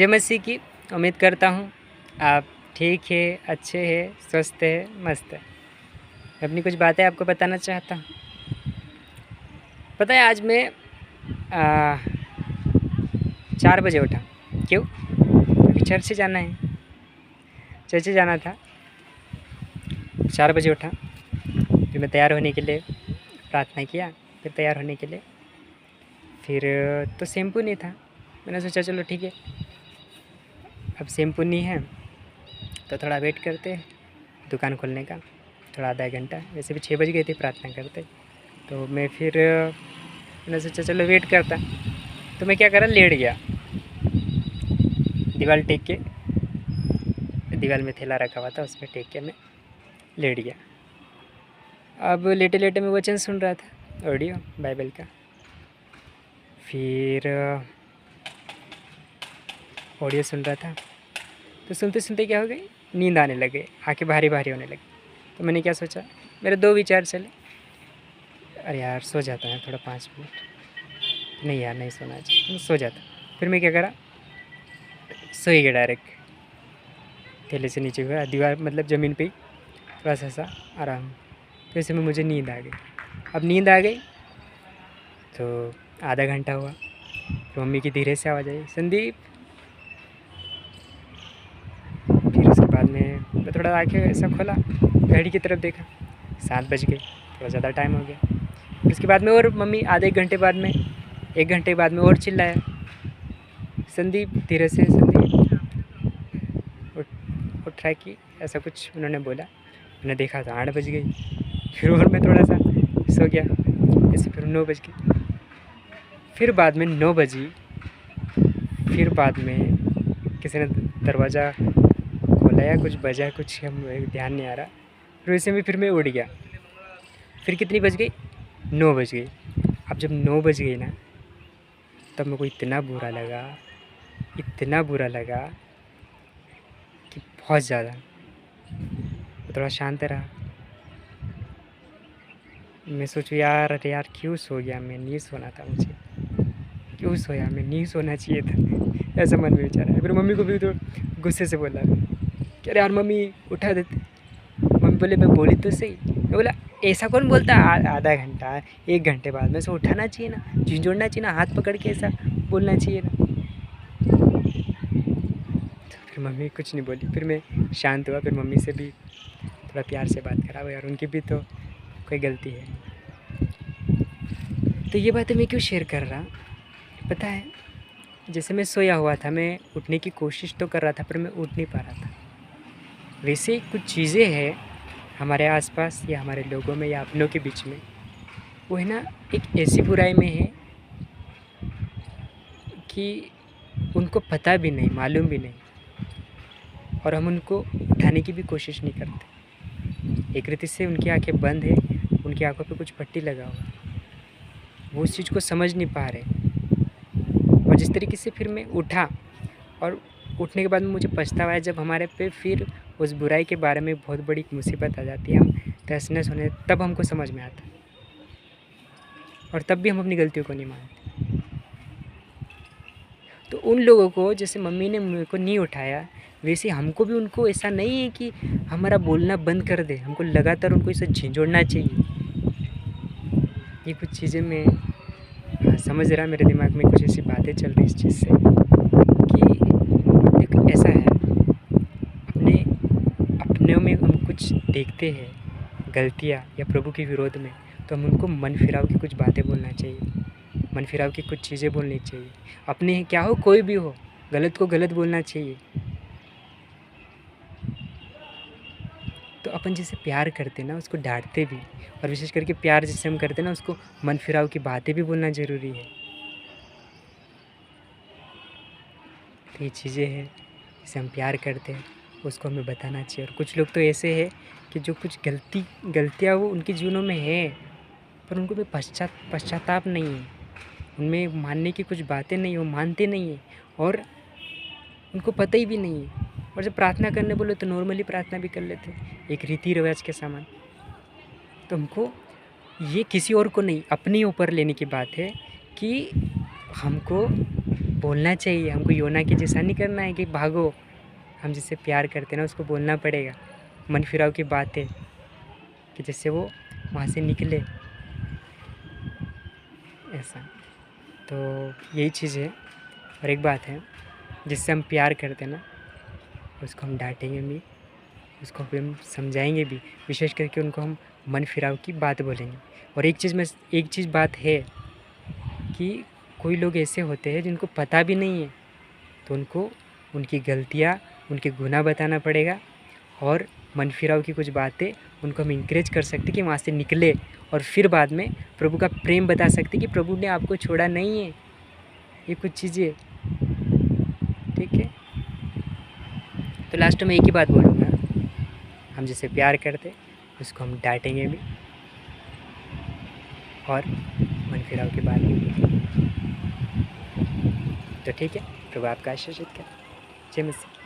जय मसीह की। उम्मीद करता हूँ आप ठीक है, अच्छे हैं, स्वस्थ है, मस्त है। मैं अपनी कुछ बातें आपको बताना चाहता हूँ। पता है आज मैं 4 बजे उठा। क्यों? क्योंकि चर्च जाना है, चर्च जाना था। 4 बजे उठा, फिर मैं तैयार होने के लिए प्रार्थना किया। फिर तैयार होने के लिए फिर तो शैम्पू नहीं था। मैंने सोचा चलो ठीक है, अब शैम्पू नहीं है तो थोड़ा वेट करते हैं दुकान खोलने का, थोड़ा आधा एक घंटा। वैसे भी 6 बज गई थी प्रार्थना करते, तो मैंने सोचा चलो वेट करता। तो मैं क्या करा, लेट गया। दीवार टेक के, दीवार में थैला रखा हुआ था, उसमें टेक के मैं लेट गया। अब लेटे लेटे मैं वचन सुन रहा था, ऑडियो बाइबल का। फिर ऑडियो सुन रहा था, तो सुनते सुनते क्या हो गई, नींद आने लगे, आंखें भारी भारी होने लगी। तो मैंने क्या सोचा, मेरे 2 विचार चले। अरे यार सो जाता है थोड़ा 5 मिनट, नहीं यार नहीं सोना चाहिए, मैं सो जाता। फिर मैं क्या करा, सो ही गया डायरेक्ट। थैले से नीचे हुआ, दीवार मतलब ज़मीन पे ही थोड़ा सा ऐसा आराम। तो ऐसे में मुझे नींद आ गई। अब नींद आ गई तो आधा घंटा हुआ, तो मम्मी की धीरे से आवाज़ आई, संदीप। फिर उसके बाद मैं थोड़ा आँखें ऐसा खोला, घड़ी की तरफ देखा, 7 बज गए, थोड़ा ज़्यादा टाइम हो गया। फिर उसके बाद में और मम्मी आधे एक घंटे बाद में, 1 घंटे बाद में और चिल्लाया, संदीप धीरे से, संदीप उठ रहा कि ऐसा कुछ उन्होंने बोला। मैंने देखा तो 8 बज गई। फिर और मैं थोड़ा सा सो गया, ऐसे फिर 9 बज गई। फिर बाद में 9 बजी, फिर बाद में किसी ने दरवाज़ा खोला या कुछ बजा, कुछ हम ध्यान नहीं आ रहा। फिर वैसे में फिर मैं उठ गया। फिर कितनी बज गई, 9 बज गई। अब जब 9 बज गई ना, तब मेरे को इतना बुरा लगा, इतना बुरा लगा कि बहुत ज़्यादा। थोड़ा शांत रहा। मैं सोचूं यार, अरे यार क्यों सो गया मैं, नहीं सोना था मुझे, क्यों सोया मैं, नहीं सोना चाहिए था, ऐसा मन में विचार आया। फिर मम्मी को भी तो गुस्से से बोला कि अरे यार मम्मी उठा देते। मम्मी बोले मैं बोली तो सही। मैं बोला ऐसा कौन बोलता, आधा घंटा 1 घंटे बाद में से उठाना चाहिए ना, झिझोड़ना चाहिए ना, हाथ पकड़ के ऐसा बोलना चाहिए ना। तो फिर मम्मी कुछ नहीं बोली। फिर मैं शांत हुआ। फिर मम्मी से भी थोड़ा प्यार से बात करा, यार उनकी भी तो कोई गलती है। तो ये बातें मैं क्यों शेयर कर रहा, पता है, जैसे मैं सोया हुआ था, मैं उठने की कोशिश तो कर रहा था पर मैं उठ नहीं पा रहा था। वैसे कुछ चीज़ें हैं हमारे आसपास या हमारे लोगों में या अपनों के बीच में, वो है ना एक ऐसी बुराई में है कि उनको पता भी नहीं, मालूम भी नहीं, और हम उनको उठाने की भी कोशिश नहीं करते। एक रीति से उनकी आंखें बंद है, उनकी आंखों पे कुछ पट्टी लगा हुआ, वो उस चीज़ को समझ नहीं पा रहे। और जिस तरीके से फिर मैं उठा, और उठने के बाद में मुझे पछतावा है, जब हमारे पे फिर उस बुराई के बारे में बहुत बड़ी मुसीबत आ जाती है, हम तहस-नहस होने, तब हमको समझ में आता है। और तब भी हम अपनी गलतियों को नहीं मानते। तो उन लोगों को जैसे मम्मी ने मेरे को नहीं उठाया, वैसे हमको भी उनको ऐसा नहीं है कि हमारा बोलना बंद कर दे, हमको लगातार उनको ऐसा झिझोड़ना चाहिए। ये कुछ चीज़ें मैं समझ रहा, मेरे दिमाग में कुछ ऐसी बातें चल रही इस चीज़ से कि देखो ऐसा है, अपने में हम कुछ देखते हैं गलतियाँ या प्रभु के विरोध में, तो हम उनको मन फिराव की कुछ बातें बोलना चाहिए, मन फिराव की कुछ चीज़ें बोलनी चाहिए। अपने क्या हो, कोई भी हो, गलत को गलत बोलना चाहिए। तो अपन जिसे प्यार करते ना उसको डांटते भी, और विशेष करके प्यार जिसे हम करते ना उसको मन फिराव की बातें भी बोलना ज़रूरी है। तो ये चीज़ें हैं जिसे हम प्यार करते हैं, उसको हमें बताना चाहिए। और कुछ लोग तो ऐसे हैं कि जो कुछ गलतियाँ वो उनके जीवनों में है, पर उनको भी पश्चाताप नहीं है, उनमें मानने की कुछ बातें नहीं, वो मानते नहीं हैं, और उनको पता ही भी नहीं है। और जब प्रार्थना करने बोले तो नॉर्मली प्रार्थना भी कर लेते, एक रीति रिवाज के समान। तो हमको ये किसी और को नहीं, अपने ऊपर लेने की बात है कि हमको बोलना चाहिए, हमको योना के जैसा नहीं करना है कि भागो। हम जिससे प्यार करते हैं ना उसको बोलना पड़ेगा मन फिराव की बातें, कि जिससे वो वहाँ से निकले, ऐसा। तो यही चीज़ है। और एक बात है, जिससे हम प्यार करते हैं ना उसको हम डांटेंगे भी, उसको भी हम समझाएंगे भी, विशेष करके उनको हम मन फिराव की बात बोलेंगे। और एक चीज़ बात है कि कोई लोग ऐसे होते हैं जिनको पता भी नहीं है, तो उनको उनकी गलतियाँ, उनके गुनाह बताना पड़ेगा, और मन फिराव की कुछ बातें उनको हम इंकरेज कर सकते कि वहाँ से निकले, और फिर बाद में प्रभु का प्रेम बता सकते कि प्रभु ने आपको छोड़ा नहीं है। ये कुछ चीज़ें, ठीक है। तो लास्ट में एक ही बात बोलूँगा, हम जिससे प्यार करते उसको हम डांटेंगे भी और मन फिराव की बात भी बोलेंगे। तो ठीक है, प्रभु आपका आशीर्वाद करें। जय मसीह।